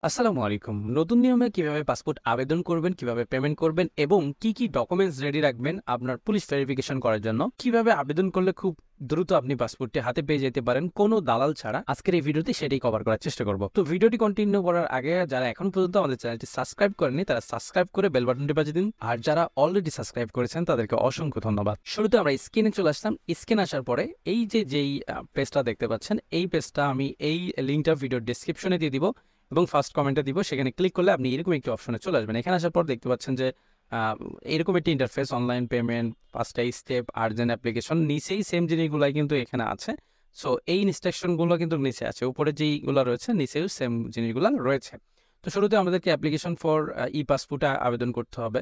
আসসালামু আলাইকুম। নতুন নিয়মে কিভাবে পাসপোর্ট আবেদন করবেন, কিভাবে পেমেন্ট করবেন এবং কি ডকুমেন্টস রেডি রাখবেন আপনার পুলিশ ভেরিফিকেশন করার জন্য, কিভাবে আবেদন করলে খুব দ্রুত আপনি পাসপোর্টটি হাতে পেয়ে যেতে পারেন কোনো দালাল ছাড়া, আজকের এই ভিডিওতে সেটাই কভার করার চেষ্টা করব। তো ভিডিওটি কন্টিনিউ করার আগে যারা এখন পর্যন্ত আমাদের চ্যানেলটি সাবস্ক্রাইব করেনি তারা সাবস্ক্রাইব করে বেল বাটনটি বাজিয়ে দিন, আর যারা অলরেডি সাবস্ক্রাইব করেছেন তাদেরকে অসংখ্য ধন্যবাদ। শুরুতে আমরা স্ক্রিনে চলে আসলাম। স্ক্রিনে আসার পরে এই যেই পেজটা দেখতে পাচ্ছেন, এই পেজটা আমি এই লিঙ্কটা ভিডিওর ডেসক্রিপশনে দিয়ে দিব এবং ফার্স্ট কমেন্টে দিব। সেখানে ক্লিক করলে আপনি এরকম একটি অপশনে চলে আসবেন। এখানে আসার পর দেখতে পাচ্ছেন যে এরকম একটি ইন্টারফেস, অনলাইন পেমেন্ট, 5টা স্টেপ, আর্জেন্ট অ্যাপ্লিকেশন, নিচেই সেম জিনিসগুলাই কিন্তু এখানে আছে। সো এই ইনস্ট্রাকশনগুলো কিন্তু নিচে আছে, উপরে যেইগুলো রয়েছে নিচেও সেম জিনিসগুলো রয়েছে। তো শুরুতে আমাদেরকে অ্যাপ্লিকেশন ফর ই পাসপোর্টে আবেদন করতে হবে,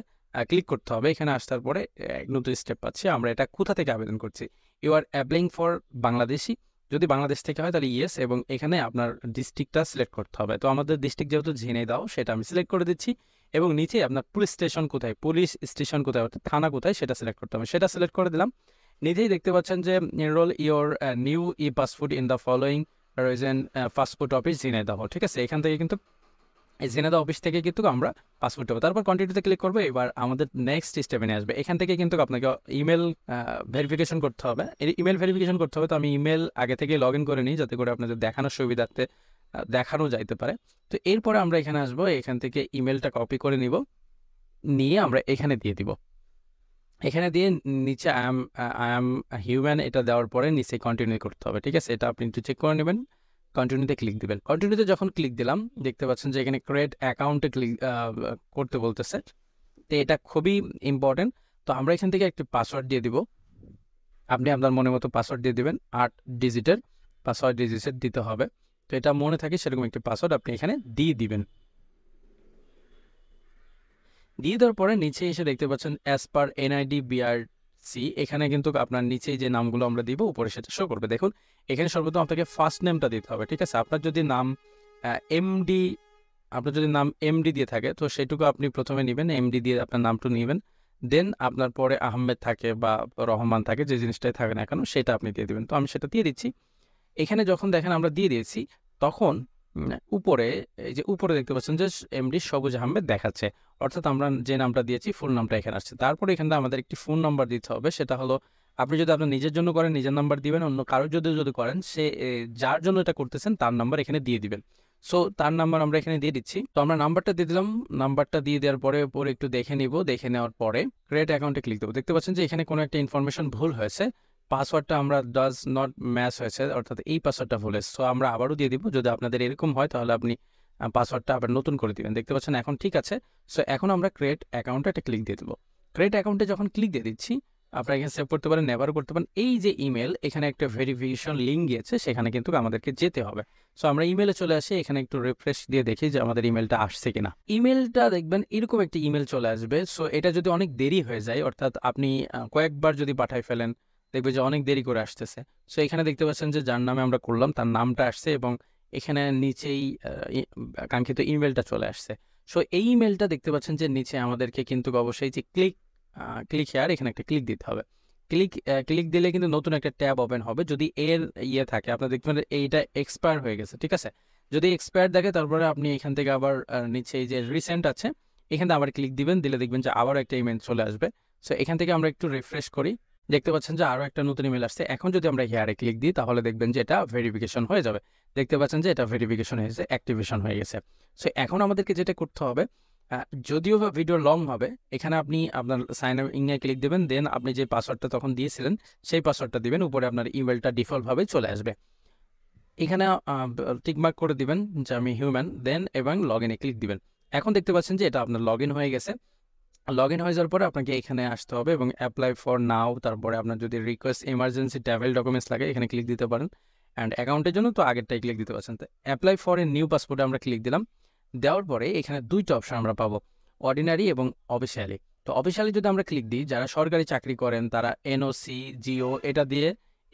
ক্লিক করতে হবে। এখানে আসার পরে এক নতুন স্টেপ পাচ্ছি। আমরা এটা কোথা থেকে আবেদন করছি? You are applying for Bangladeshi. যদি বাংলাদেশ থেকে হয় তাহলে ইয়েস, এবং এখানে আপনার ডিস্ট্রিক্টটা সিলেক্ট করতে হবে। তো আমাদের ডিস্ট্রিক্ট যেহেতু ঝিনাইদহ, সেটা আমি সিলেক্ট করে দিচ্ছি। এবং নিচে আপনার পুলিশ স্টেশন কোথায়, পুলিশ স্টেশন কোথায়, অর্থাৎ থানা কোথায়, সেটা সিলেক্ট করতে হবে। সেটা সিলেক্ট করে দিলাম। নিজেই দেখতে পাচ্ছেন যে enrol your new e passport in the following reason passport office Jhenaidah. ঠিক আছে, এখান থেকে কিন্তু এই জেনেদা অফিস থেকে কিন্তু আমরা পাসপোর্ট পাবো। তারপর কন্টিনিউতে ক্লিক করবো। এবার আমাদের নেক্সট স্টেপে নিয়ে আসবে। এখান থেকে কিন্তু আপনাকে ইমেল ভেরিফিকেশন করতে হবে। ইমেল ভেরিফিকেশন করতে হবে। তো আমি ইমেল আগে থেকে লগ ইন করে নিই, যাতে করে আপনাদের দেখানোর সুবিধার্থে দেখানো যাইতে পারে। তো এরপরে আমরা এখানে আসবো, এখান থেকে ইমেলটা কপি করে নিয়ে আমরা এখানে দিয়ে দিব। এখানে দিয়ে নিচে আই এম হিউম্যান এটা দেওয়ার পরে নিচে কন্টিনিউ করতে হবে। ঠিক আছে, এটা আপনি একটু চেক করে নেবেন। কন্টিনিউতে ক্লিক দিবেন। কন্টিনিউতে যখন ক্লিক দিলাম দেখতে পাচ্ছেন যে এখানে ক্রিয়েট অ্যাকাউন্টে ক্লিক করতে বলতেছে। তো এটা খুবই ইম্পর্টেন্ট। তো আমরা এখান থেকে একটি পাসওয়ার্ড দিয়ে দিব। আপনি আপনার মনের মতো পাসওয়ার্ড দিয়ে দিবেন। 8 ডিজিটের পাসওয়ার্ড দিতে হবে। তো এটা মনে থাকে সেরকম একটি পাসওয়ার্ড আপনি এখানে দিয়ে দিবেন। দিয়ে দেওয়ার পরে নিচে এসে দেখতে পাচ্ছেন অ্যাজ পার এনআইডি বিআরসি, এখানে কিন্তু আপনার নিচে যে নামগুলো আমরা দিব উপরে সেটা শো করবে। দেখুন এখানে সর্বপ্রথম আপনাকে ফার্স্ট নেমটা দিতে হবে। ঠিক আছে, আপনার যদি নাম এমডি আপনার যদি নাম এমডি দিয়ে থাকে তো সেটুকু আপনি প্রথমে নেবেন, এমডি দিয়ে আপনার নামটু নেবেন। দেন আপনার পরে আহমেদ থাকে বা রহমান থাকে, যে জিনিসটাই থাকে না কেন সেটা আপনি দিয়ে দিবেন। তো আমি সেটা দিয়ে দিচ্ছি। এখানে যখন দেখেন আমরা দিয়ে দিয়েছি, তখন উপরে এই যে উপরে দেখতে পাচ্ছেন যে এমডি সবুজ আহমেদ দেখাচ্ছে, অর্থাৎ আমরা যে নামটা দিয়েছি ফুল নামটা এখানে আসছে। তারপরে এখানে আমাদের একটি ফোন নাম্বার দিতে হবে। সেটা হলো, আপনি যদি আপনার নিজের জন্য করেন নিজের নাম্বার দিবেন, অন্য কারোর যদি করেন সে যার জন্য এটা করতেছেন তার নাম্বার এখানে দিয়ে দিবেন। সো তার নাম্বার আমরা এখানে দিয়ে দিচ্ছি। তো আমরা নাম্বারটা দিয়ে দিলাম। নাম্বারটা দিয়ে দেওয়ার পরে একটু দেখে নিব। দেখে নেওয়ার পরে ক্রিয়েট অ্যাকাউন্টে ক্লিক দেবো। দেখতে পাচ্ছেন যে এখানে কোনো একটা ইনফরমেশন ভুল হয়েছে, পাসওয়ার্ডটা আমরা ডাজ নট ম্যাচ হয়েছে, অর্থাৎ এই পাসওয়ার্ডটা ভুল হয়েছে। সো আমরা আবারও দিয়ে দিব। যদি আপনাদের এরকম হয় তাহলে আপনি পাসওয়ার্ডটা আবার নতুন করে দিবেন। দেখতে পাচ্ছেন এখন ঠিক আছে। সো এখন আমরা ক্রিয়েট অ্যাকাউন্টে একটা ক্লিক দিয়ে দেবো। ক্রিয়েট অ্যাকাউন্টে যখন ক্লিক দিয়ে দিচ্ছি, আপনারা এখানে সেভ করতে পারেন, নেভারও করতে পারেন। এই যে ইমেল, এখানে একটা ভেরিফিকেশন লিঙ্ক গিয়েছে, সেখানে কিন্তু আমাদেরকে যেতে হবে। সো আমরা ইমেলে চলে আসি, এখানে একটু রিফ্রেশ দিয়ে দেখি যে আমাদের ইমেলটা আসছে কিনা। ইমেলটা দেখবেন এরকম একটি ইমেল চলে আসবে। সো এটা যদি অনেক দেরি হয়ে যায়, অর্থাৎ আপনি কয়েকবার যদি পাঠাই ফেলেন, দেখবে যে অনেক দেরি করে আসতেছে। সো এখানে দেখতে পাচ্ছেন যে যার নামে আমরা করলাম তার নামটা আসছে, এবং এখানে নিচেই কাঙ্ক্ষিত ইমেলটা চলে আসছে। সো এই ইমেলটা দেখতে পাচ্ছেন যে নিচে আমাদেরকে কিন্তু অবশ্যই যে ক্লিক হেয়ার, এখানে একটা ক্লিক দিতে হবে। ক্লিক দিলে কিন্তু নতুন একটা ট্যাব ওপেন হবে। যদি এর থাকে, আপনার দেখতে পারেন এইটা এক্সপায়ার হয়ে গেছে। ঠিক আছে, যদি এক্সপায়ার দেখে তারপরে আপনি এখান থেকে আবার নিচে এই যে রিসেন্ট আছে, এখানে আবার ক্লিক দিবেন। দিলে দেখবেন যে আবার একটা ইমেল চলে আসবে। সো এখান থেকে আমরা একটু রিফ্রেশ করি। দেখতে পাচ্ছেন যে আরও একটা নতুন ইমেল আসছে। এখন যদি আমরা হেয়ারে ক্লিক দিই তাহলে দেখবেন যে এটা ভেরিফিকেশন হয়ে যাবে। দেখতে পাচ্ছেন যে এটা ভেরিফিকেশন হয়েছে, অ্যাক্টিভেশন হয়ে গেছে। সো এখন আমাদেরকে যেটা করতে হবে, যদিও বা ভিডিও লং হবে, এখানে আপনি আপনার সাইন ইনে ক্লিক দেবেন। দেন আপনি যে পাসওয়ার্ডটা তখন দিয়েছিলেন সেই পাসওয়ার্ডটা দিবেন। উপরে আপনার ইমেলটা ডিফল্টভাবে চলে আসবে। এখানে টিকমার্ক করে দিবেন যে আমি হিউম্যান, দেন এবং লগ ইনে ক্লিক দিবেন। এখন দেখতে পাচ্ছেন যে এটা আপনার লগ ইন হয়ে গেছে। লগ ইন হয়ে যাওয়ার পরে আপনাকে এখানে আসতে হবে এবং অ্যাপ্লাই ফর নাও, তারপরে আপনার যদি রিকোয়েস্ট এমার্জেন্সি ট্রাভেল ডকুমেন্টস লাগে এখানে ক্লিক দিতে পারেন। অ্যান্ড অ্যাকাউন্টের জন্য তো আগেরটাই ক্লিক দিতে পারছেন। তো অ্যাপ্লাই ফর এ নিউ পাসপোর্টে আমরা ক্লিক দিলাম। দেওয়ার পরে এখানে দুইটা অপশন আমরা পাবো, অর্ডিনারি এবং অফিসিয়ালি। তো অফিসিয়ালি যদি আমরা ক্লিক দিই, যারা সরকারি চাকরি করেন তারা এনওসি, জিও এটা দিয়ে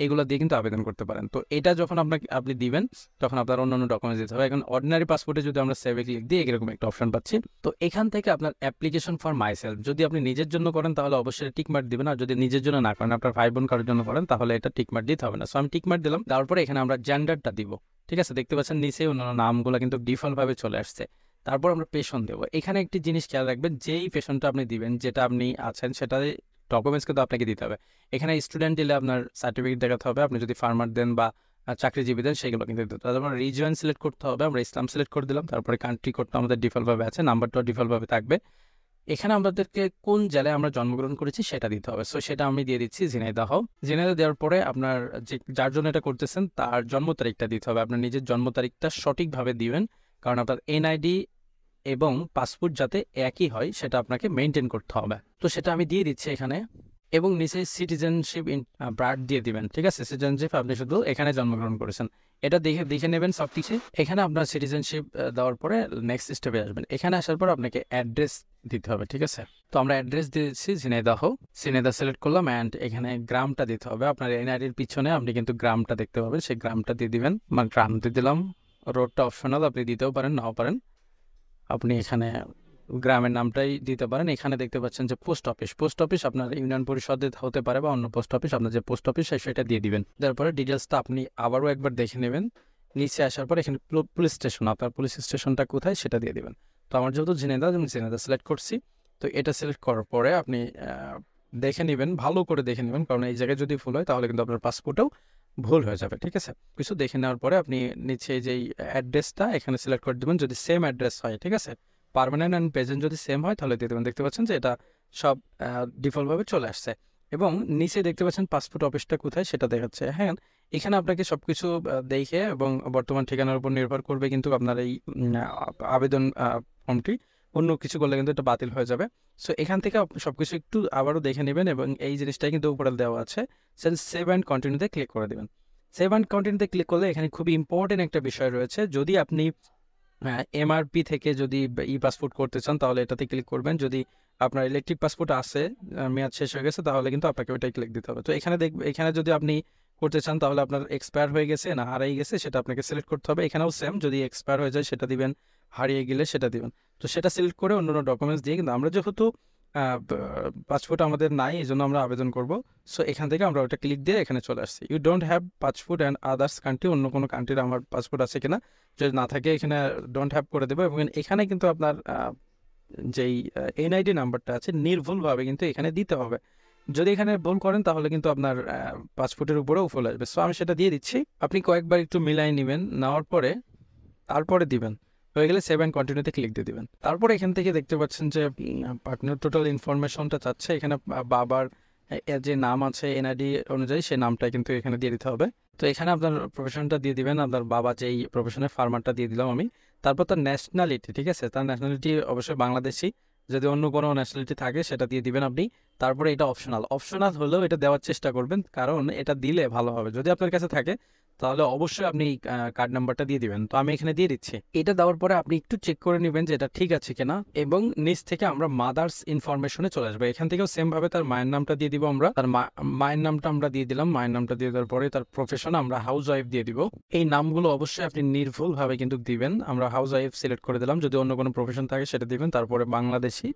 এগুলো দিয়ে কিন্তু আবেদন করতে পারেন। তো এটা যখন আপনি দিবেন তখন আপনার অন্যান্য ডকুমেন্টস দিতে হবে। এখন অর্ডিনারি পাসপোর্টে যদি আমরা সেভে ক্লিক দিই এরকম একটা অপশন পাচ্ছি। তো এখান থেকে আপনার অ্যাপ্লিকেশন ফর মাইসেলফ যদি আপনি নিজের জন্য করেন তাহলে অবশ্যই টিকমার্ক দিবেন, আর যদি নিজের জন্য না করেন আপনার ভাই বোন কারোর জন্য করেন তাহলে এটা টিকমার্ক দিতে হবে না। সো আমি টিকমার্ক দিলাম, তারপরে এখানে আমরা জেন্ডারটা দিব। ঠিক আছে, দেখতে পাচ্ছেন নিচে অন্যান্য নামগুলো কিন্তু ডিফল্ট ভাবে চলে আসছে। তারপর আমরা পেশন দেবো। এখানে একটি জিনিস খেয়াল রাখবেন, যেই পেশনটা আপনি দিবেন, যেটা আপনি আছেন সেটা ডকুমেন্টস কিন্তু আপনাকে দিতে হবে। এখানে স্টুডেন্ট দিলে আপনার সার্টিফিকেট দেখাতে হবে, আপনি যদি ফার্মার দেন বা চাকরিজীবী দেন সেগুলো কিন্তু দিতে হবে। তারপর রিজিয়ন সিলেক্ট করতে হবে, আমরা ইসলাম সিলেক্ট করে দিলাম। তারপরে কান্ট্রি কোডটা আমাদের ডিফল্টভাবে আছে, নাম্বারটাও ডিফল্টভাবে থাকবে। এখানে আমাদেরকে কোন জেলায় আমরা জন্মগ্রহণ করেছি সেটা দিতে হবে। সো সেটা আমি দিয়ে দিচ্ছি ঝিনাইদহ। ঝিনাইদহ দেওয়ার পরে আপনার যার জন্য এটা করতেছেন তার জন্ম তারিখটা দিতে হবে। আপনার নিজের জন্ম তারিখটা সঠিকভাবে দিবেন, কারণ আপনার এনআইডি এবং পাসপোর্ট যাতে একই হয় সেটা আপনাকে মেনটেন করতে হবে। তো সেটা আমি দিয়ে দিচ্ছি এখানে, এবং নিচে সিটিজেনশিপ বার্থ দিয়ে দিবেন। ঠিক আছে, সিটিজেনশিপ আপনি শুধু এখানে জন্মগ্রহণ করেছেন এটা দেখে নেবেন সব কিছু। এখানে আপনার সিটিজেনশিপ দেওয়ার পরে নেক্সট স্টেপে আসবেন। এখানে আসার পর আপনাকে অ্যাড্রেস দিতে হবে। ঠিক আছে, তো আমরা অ্যাড্রেস দিয়েছি ঝিনাইদহ সিলেক্ট করলাম, অ্যান্ড এখানে গ্রামটা দিতে হবে। আপনার এনআইডির পিছনে আপনি কিন্তু গ্রামটা দেখতে পাবেন, সেই গ্রামটা দিয়ে দিবেন। মানে গ্রাম দিয়ে দিলাম, রোডটা অপশনাল, আপনি দিতেও পারেন নাও পারেন। আপনি এখানে গ্রামের নামটাই দিতে পারেন। এখানে দেখতে পাচ্ছেন যে পোস্ট অফিস আপনার ইউনিয়ন পরিষদে হতে পারে বা অন্য পোস্ট অফিস, আপনার যে পোস্ট অফিস সেটা দিয়ে দিবেন। তারপরে ডিটেলসটা আপনি আবারও একবার দেখে নেবেন। নিচে আসার পর এখানে পুলিশ স্টেশন, আপনার পুলিশ স্টেশনটা কোথায় সেটা দিয়ে দিবেন। তো আমার যেহেতু ঝিনাইদহ সিলেক্ট করছি, তো এটা সিলেক্ট করার পরে আপনি দেখে নেবেন, ভালো করে দেখে নেবেন, কারণ এই জায়গায় যদি ভুল হয় তাহলে কিন্তু আপনার পাসপোর্টেও ভুল হয়ে যাবে। ঠিক আছে, কিছু দেখে নেওয়ার পরে আপনি নিচে যেই অ্যাড্রেসটা এখানে সিলেক্ট করে দেবেন, যদি সেম অ্যাড্রেস হয়। ঠিক আছে, পার্মানেন্ট অ্যান্ড প্রেজেন্ট যদি সেম হয় তাহলে দিয়ে দেবেন। দেখতে পাচ্ছেন যে এটা সব ডিফল্টভাবে চলে আসছে, এবং নিচে দেখতে পাচ্ছেন পাসপোর্ট অফিসটা কোথায় সেটা দেখাচ্ছে। হ্যাঁ, এখানে আপনাকে সবকিছু দেখে এবং বর্তমান ঠিকানার উপর নির্ভর করবে কিন্তু আপনার এই আবেদন ফর্মটি। অন্য কিছু করলে কিন্তু এটা বাতিল হয়ে যাবে। সো এখান থেকে সবকিছু একটু আবারও দেখে নেবেন, এবং এই জিনিসটাই কিন্তু উপরে দেওয়া আছে, সেভ অ্যান্ড কন্টিনিউতে ক্লিক করে দেবেন। সেভ অ্যান্ড কন্টিনিউতে ক্লিক করলে এখানে খুবই ইম্পর্টেন্ট একটা বিষয় রয়েছে। যদি আপনি এমআরপি থেকে যদি ই পাসপোর্ট করতে চান তাহলে এটাতে ক্লিক করবেন। যদি আপনার ইলেকট্রিক পাসপোর্ট আছে, মেয়াদ শেষ হয়ে গেছে, তাহলে কিন্তু আপনাকে ওইটাই ক্লিক দিতে হবে। তো এখানে যদি আপনি করতে চান তাহলে আপনার এক্সপায়ার হয়ে গেছে না হারিয়ে গেছে সেটা আপনাকে সিলেক্ট করতে হবে। এখানেও সেম, যদি এক্সপায়ার হয়ে যায় সেটা দিবেন, হারিয়ে গেলে সেটা দিবেন। তো সেটা সিলেক্ট করে অন্যান্য ডকুমেন্টস দিয়ে, কিন্তু আমরা যেহেতু পাসপোর্ট আমাদের নাই এই জন্য আমরা আবেদন করব। সো এখান থেকে আমরা ওটা ক্লিক দিয়ে এখানে চলে আসছি। You don't have passport and others country, অন্য কোনো কান্ট্রির আমার পাসপোর্ট আছে কিনা, যদি না থাকে এখানে ডোন্ট হ্যাভ করে দেবো। এবং এখানে কিন্তু আপনার যেই এনআইডি নাম্বারটা আছে নির্ভুলভাবে কিন্তু এখানে দিতে হবে। যদি এখানে ভুল করেন তাহলে কিন্তু আপনার পাসপোর্টের উপরেও ফুল আসবে। সো আমি সেটা দিয়ে দিচ্ছি, আপনি কয়েকবার একটু মিলাই নেবেন, নেওয়ার পরে তারপরে দিবেন। হয়ে গেলে সেভ অ্যান্ড কন্টিনিউতে ক্লিক দিয়ে দিবেন। তারপর এখান থেকে দেখতে পাচ্ছেন যে আপনার টোটাল ইনফরমেশনটা চাচ্ছে। এখানে বাবার যে নাম আছে এনআইডি অনুযায়ী সেই নামটা কিন্তু এখানে দিয়ে দিতে হবে। তো এখানে আপনার প্রফেশনটা দিয়ে দিবেন, আপনার বাবা যেই প্রফেশনের ফার্মারটা দিয়ে দিলাম আমি। তারপর তার ন্যাশনালিটি, ঠিক আছে, তার ন্যাশনালিটি অবশ্যই বাংলাদেশি, যদি অন্য কোনো ন্যাশনালিটি থাকে সেটা দিয়ে দিবেন আপনি। তারপরে এটা অপশনাল হলেও এটা দেওয়ার চেষ্টা করবেন, কারণ এটা দিলে ভালো হবে। যদি আপনার কাছে থাকে তাহলে অবশ্যই আপনি কার্ড নাম্বারটা দিয়ে দিবেন। তো আমি এখানে দিয়ে দিচ্ছি। এটা দেওয়ার পরে আপনি একটু চেক করে নেবেন যে এটা ঠিক আছে কিনা, এবং নিচ থেকে আমরা মাদার্স ইনফরমেশনে চলে আসবো। এখান থেকেও সেম ভাবে তার মায়ের নামটা দিয়ে দিব আমরা। তার মায়ের নামটা আমরা দিয়ে দিলাম। মায়ের নামটা দিয়ে দেওয়ার পরে তার প্রফেশন আমরা হাউস ওয়াইফ দিয়ে দিব। এই নামগুলো অবশ্যই আপনি নির্ভুল ভাবে কিন্তু দিবেন। আমরা হাউস ওয়াইফ সিলেক্ট করে দিলাম, যদি অন্য কোনো প্রফেশন থাকে সেটা দিবেন। তারপরে বাংলাদেশি,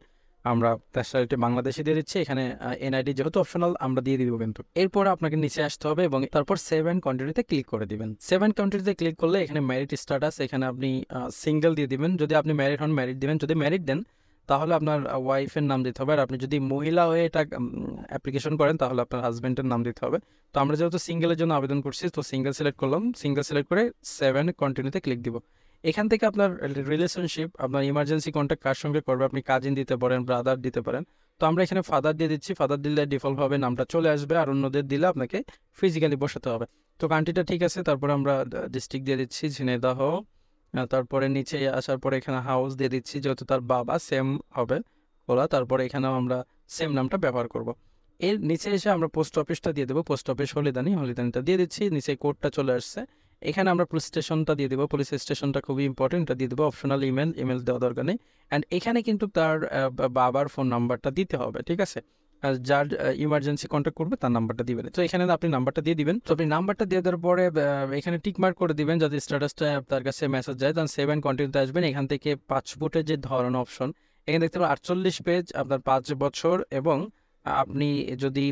আমরা ন্যাশনালিটি বাংলাদেশি দিয়ে দিচ্ছি। এখানে এনআইডি যেহেতু অপশনাল আমরা দিয়ে দিব কিন্তু। এরপর আপনাকে নিচে আসতে হবে এবং তারপর সেভ অ্যান্ড কন্টিনিউতে ক্লিক করে দিবেন। সেভ অ্যান্ড কন্টিনিউতে ক্লিক করলে এখানে ম্যারিড স্ট্যাটাস, এখানে আপনি সিঙ্গেল দিয়ে দিবেন। যদি আপনি ম্যারিড হন ম্যারিড দিবেন, যদি ম্যারিড দেন তাহলে আপনার ওয়াইফের নাম দিতে হবে। আর আপনি যদি মহিলা হয়ে এটা অ্যাপ্লিকেশন করেন তাহলে আপনার হাজব্যান্ডের নাম দিতে হবে। তো আমরা যেহেতু সিঙ্গেলের জন্য আবেদন করছি, তো সিঙ্গেল সিলেক্ট করলাম। সিঙ্গেল সিলেক্ট করে সেভ অ্যান্ড কন্টিনিউতে ক্লিক দিব। এখান থেকে আপনার রিলেশনশিপ, আপনার ইমার্জেন্সি কন্ট্যাক্ট কার সঙ্গে করবে, আপনি কাজিন দিতে পারেন, ব্রাদার দিতে পারেন। তো আমরা এখানে ফাদার দিয়ে দিচ্ছি। ফাদার দিলে ডিফল্টভাবে নামটা চলে আসবে, আর অন্যদের দিলে আপনাকে ফিজিক্যালি বসাতে হবে। তো কান্ট্রিটা ঠিক আছে, তারপরে আমরা ডিস্ট্রিক্ট দিয়ে দিচ্ছি ঝিনাইদহ। তারপরে নিচে আসার পরে এখানে হাউস দিয়ে দিচ্ছি, যেহেতু তার বাবা সেম হবে বলা। তারপরে এখানেও আমরা সেম নামটা ব্যবহার করব। এর নিচে এসে আমরা পোস্ট অফিসটা দিয়ে দেবো। পোস্ট অফিস হলিদানিটা দিয়ে দিচ্ছি। নিচে কোডটা চলে আসছে। এখানে আমরা পুলিশ স্টেশনটা দিয়ে দেবো। পুলিশ স্টেশনটা খুবই ইম্পর্টেন্ট, এটা দিয়ে দেবো। অপশনাল ইমেল দেওয়া দরকার নেই। অ্যান্ড এখানে কিন্তু তার বাবার ফোন নাম্বারটা দিতে হবে, ঠিক আছে। যার ইমার্জেন্সি কন্ট্যাক্ট করবে তার নাম্বারটা দিবেন। তো এখানে আপনি নাম্বারটা দিয়ে দিবেন। তো আপনি নাম্বারটা দিয়ে দেওয়ার পরে এখানে টিক মার্ক করে দিবেন যাতে স্ট্যাটাসটা তার কাছে মেসেজ যায়, তখন সেভ অ্যান্ড কন্টিনিউতে আসবেন। এখান থেকে পাসপোর্টের যে ধরন অপশন, এখানে দেখতে পাবেন 48 পেজ, আপনার 5 বছর, এবং আপনি যদি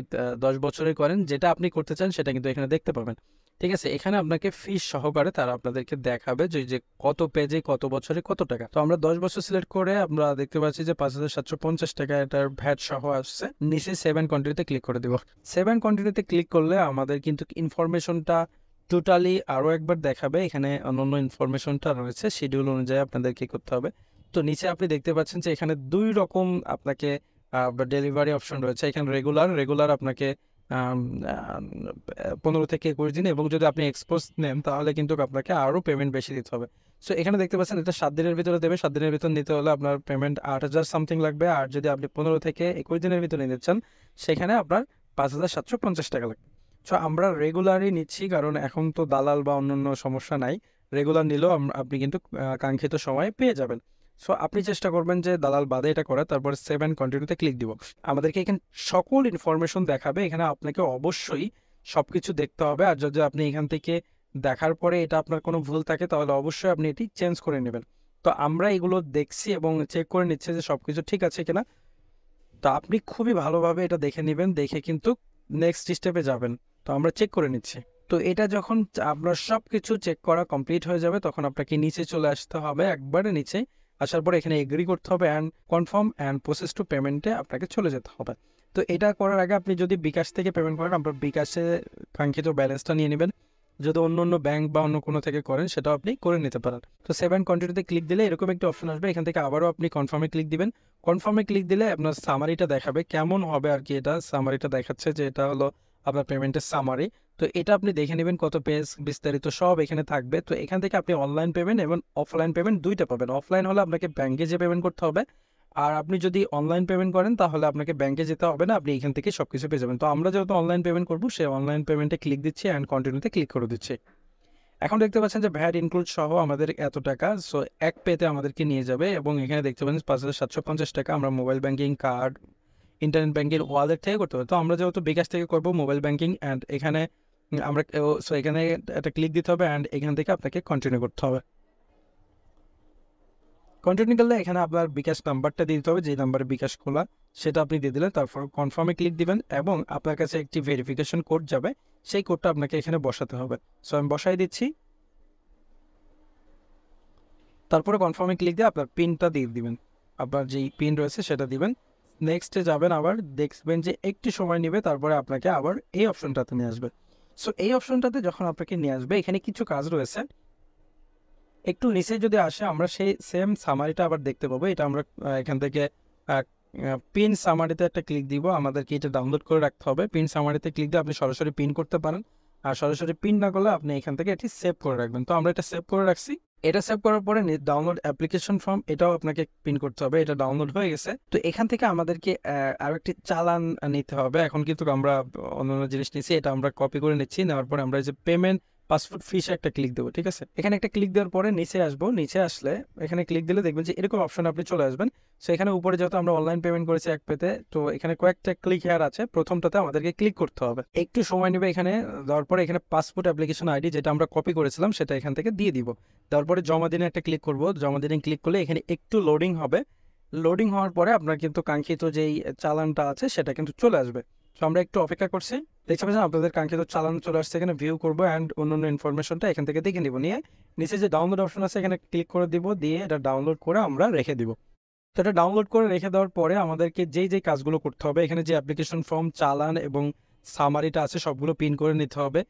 10 বছরের করেন, যেটা আপনি করতে চান সেটা কিন্তু এখানে দেখতে পাবেন। ঠিক আছে, এখানে আপনাকে ফিস সহকারে তারা আপনাদেরকে দেখাবে যে কত পেজে কত বছরে কত টাকা। তো আমরা 10 বছর সিলেক্ট করে আমরা দেখতে পাচ্ছি যে 5,750 টাকা এটার ভ্যাট সহ আসছে। নিচে সেভ অ্যান্ড কন্টিনিউতে ক্লিক করে দিব। সেভ অ্যান্ড কন্টিনিউতে ক্লিক করলে আমাদের কিন্তু ইনফরমেশনটা টোটালি আরও একবার দেখাবে। এখানে অন্যান্য ইনফরমেশনটা রয়েছে, শিডিউল অনুযায়ী আপনাদেরকে করতে হবে। তো নিচে আপনি দেখতে পাচ্ছেন যে এখানে 2 রকম আপনাকে ডেলিভারি অপশন রয়েছে। এখানে রেগুলার আপনাকে 15 থেকে 21 দিন, এবং যদি আপনি এক্সপোজ নেন তাহলে কিন্তু আপনাকে আরও পেমেন্ট বেশি দিতে হবে। সো এখানে দেখতে পাচ্ছেন এটা 7 দিনের ভিতরে দেবে। 7 দিনের ভিতরে নিতে হলে আপনার পেমেন্ট 8,000 সামথিং লাগবে, আর যদি আপনি 15 থেকে 21 দিনের ভিতরে নিতে চান সেখানে আপনার 5,750 টাকা লাগবে। সো আমরা রেগুলারই নিচ্ছি, কারণ এখন তো দালাল বা অন্যান্য সমস্যা নাই। রেগুলার নিলেও আপনি কিন্তু কাঙ্ক্ষিত সময়ে পেয়ে যাবেন। সো আপনি চেষ্টা করবেন যে দালাল বাদে এটা করা, তারপরে সেভ অ্যান্ড কন্টিনিউতে ক্লিক দিব। আমাদেরকে এখানে সকল ইনফরমেশন দেখাবে। এখানে আপনাকে অবশ্যই সব কিছু দেখতে হবে, আর যদি আপনি এখান থেকে দেখার পরে এটা আপনার কোনো ভুল থাকে তাহলে অবশ্যই আপনি এটি চেঞ্জ করে নেবেন। তো আমরা এগুলো দেখছি এবং চেক করে নিচ্ছি যে সব কিছু ঠিক আছে কিনা। তো আপনি খুবই ভালোভাবে এটা দেখে নেবেন, দেখে কিন্তু নেক্সট স্টেপে যাবেন। তো আমরা চেক করে নিচ্ছি। তো এটা যখন আপনার সব কিছু চেক করা কমপ্লিট হয়ে যাবে তখন আপনাকে নিচে চলে আসতে হবে, একবারে নিচে আসার পরে এখানে এগ্রি করতে হবে and confirm and process to পেমেন্টে আপনাকে চলে যেতে হবে। তো এটা করার আগে আপনি যদি বিকাশ থেকে পেমেন্ট করেন, আপনার বিকাশে কাঙ্ক্ষিত ব্যালেন্সটা নিয়ে নেবেন। যদি অন্য ব্যাংক বা অন্য কোনো থেকে করেন সেটাও আপনি করে নিতে পারেন। তো সেভ অ্যান্ড কন্টিনিউতে ক্লিক দিলে এরকম একটা অপশন আসবে। এখান থেকে আবারও আপনি কনফার্মে ক্লিক দিবেন। কনফার্মে ক্লিক দিলে আপনার সামারিটা দেখাবে কেমন হবে আর কি। এটা সামারিটা দেখাচ্ছে যে এটা হলো আপনার পেমেন্টের সামারি। তো এটা আপনি দেখে নেবেন, কত পেজ বিস্তারিত সব এখানে থাকবে। তো এখান থেকে আপনি অনলাইন পেমেন্ট এবং অফলাইন পেমেন্ট দুইটা পাবেন। অফলাইন হলে আপনাকে ব্যাংকে যে পেমেন্ট করতে হবে, আর আপনি যদি অনলাইন পেমেন্ট করেন তাহলে আপনাকে ব্যাংকে যেতে হবে না, আপনি এখান থেকে সব কিছু পেয়ে যাবেন। তো আমরা যেহেতু অনলাইন পেমেন্ট করবো, সেই অনলাইন পেমেন্টে ক্লিক দিচ্ছি অ্যান্ড কন্টিনিউতে ক্লিক করে দিচ্ছি। এখন দেখতে পাচ্ছেন যে ভ্যাট ইনক্লুড সহ আমাদের এত টাকা, সো এক পেতে আমাদেরকে নিয়ে যাবে। এবং এখানে দেখতে পাচ্ছেন 5,750 টাকা আমরা মোবাইল ব্যাংকিং, কার্ড, ইন্টারনেট ব্যাংকের ওয়ালেট থেকে করতে হবে। তো আমরা যেহেতু বিকাশ থেকে করবো মোবাইল ব্যাংকিং, অ্যান্ড এখানে আমরা সো এখানে একটা ক্লিক দিতে হবে অ্যান্ড এখান থেকে আপনাকে কন্টিনিউ করতে হবে। কন্টিনিউ করলে এখানে আপনার বিকাশ নাম্বারটা দিয়ে দিতে হবে, যে নাম্বারে বিকাশ খোলা সেটা আপনি দিয়ে দিলেন। তারপর কনফার্মে ক্লিক দিবেন এবং আপনার কাছে একটি ভেরিফিকেশন কোড যাবে, সেই কোডটা আপনাকে এখানে বসাতে হবে। সো আমি বসাই দিচ্ছি। তারপরে কনফার্মে ক্লিক দিয়ে আপনার পিনটা দিয়ে দিবেন, আপনার যেই পিন রয়েছে সেটা দিবেন। নেক্সটে যাবেন, আবার দেখবেন যে একটু সময় নেবে, তারপরে আপনাকে আবার এই অপশনটাতে নিয়ে আসবে। সো এই অপশনটাতে যখন আপনাকে নিয়ে আসবে এখানে কিছু কাজ রয়েছে। একটু নিচে যদি আসে আমরা সেই সেম সামারিটা আবার দেখতে পাবো। এটা আমরা এখান থেকে পিন সামারিতে একটা ক্লিক দিব, আমাদেরকে এটা ডাউনলোড করে রাখতে হবে। পিন সামারিতে ক্লিক দিয়ে আপনি সরাসরি পিন করতে পারেন, আর সরাসরি পিন না করলে আপনি এখান থেকে এটি সেভ করে রাখবেন। তো আমরা এটা সেভ করে রাখছি। এটা সেভ করার পরে ডাউনলোড অ্যাপ্লিকেশন ফর্ম, এটাও আপনাকে পিন করতে হবে। এটা ডাউনলোড হয়ে গেছে। তো এখান থেকে আমাদেরকে আরও একটি চালান নিতে হবে। এখন কিন্তু আমরা অন্যান্য জিনিস নিচ্ছি, এটা আমরা কপি করে নিচ্ছি। নেওয়ার পরে আমরা এই যে পেমেন্ট পাসপোর্ট ফিসে একটা ক্লিক দেবো, ঠিক আছে। এখানে একটা ক্লিক দেওয়ার পরে নিচে আসবো। নিচে আসলে এখানে ক্লিক দিলে দেখবেন যে এরকম অপশন আপনি চলে আসবেন। সো এখানে উপরে যেহেতু আমরা অনলাইন পেমেন্ট করেছি এক পেতে, তো এখানে কয়েকটা ক্লিক হেয়ার আছে, প্রথমটাতে আমাদেরকে ক্লিক করতে হবে। একটু সময় নেবে। এখানে দেওয়ার পরে এখানে পাসপোর্ট অ্যাপ্লিকেশন আইডি যেটা আমরা কপি করেছিলাম সেটা এখান থেকে দিয়ে দিব। দেওয়ার পরে জমা দিনে একটা ক্লিক করব। জমা দিনে ক্লিক করলে এখানে একটু লোডিং হবে। লোডিং হওয়ার পরে আপনার কিন্তু কাঙ্ক্ষিত যেই চালানটা আছে সেটা কিন্তু চলে আসবে। তো আমরা একটু অপেক্ষা করছি। দেখতে পাচ্ছেন আপনাদের কাঙ্ক্ষিত চালান চলে আসছে। এখানে ভিউ করবো অ্যান্ড অন্যান্য ইনফরমেশনটা এখান থেকে দেখে নিব। নিয়ে নিচে যে ডাউনলোড অপশন আছে এখানে ক্লিক করে দিব, দিয়ে এটা ডাউনলোড করে আমরা রেখে দিব। তো এটা ডাউনলোড করে রেখে দেওয়ার পরে আমাদেরকে যেই কাজগুলো করতে হবে, এখানে যে অ্যাপ্লিকেশন ফর্ম, চালান এবং সামারিটা আছে সবগুলো পিন করে নিতে হবে।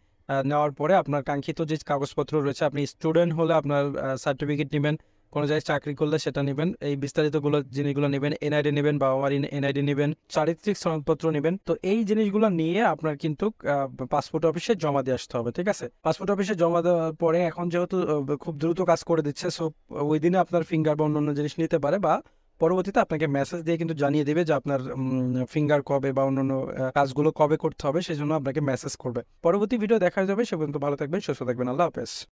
নেওয়ার পরে আপনার কাঙ্ক্ষিত যে কাগজপত্র রয়েছে, আপনি স্টুডেন্ট হলে আপনার সার্টিফিকেট নেবেন, কোনো জায়গায় চাকরি করলে সেটা নেবেন, এই বিস্তারিতগুলো জিনিসগুলো নেবেন। এনআইডি নেবেন, বাবা মার এনআইডি নেবেন, চারিত্রিক সনদপত্র নেবেন। তো এই জিনিসগুলো নিয়ে আপনার কিন্তু পাসপোর্ট অফিসে জমা দিয়ে আসতে হবে, ঠিক আছে। পাসপোর্ট অফিসে জমা দেওয়ার পরে এখন যেহেতু খুব দ্রুত কাজ করে দিচ্ছে, সো ওই দিনে আপনার ফিঙ্গার বা অন্যান্য জিনিস নিতে পারে, বা পরবর্তীতে আপনাকে মেসেজ দিয়ে কিন্তু জানিয়ে দেবে যে আপনার ফিঙ্গার কবে বা অন্যান্য কাজগুলো কবে করতে হবে, সেজন্য আপনাকে মেসেজ করবে। পরবর্তী ভিডিও দেখা যাবে। সে পর্যন্ত ভালো থাকবেন, সুস্থ থাকবেন। আল্লাহ হাফেজ।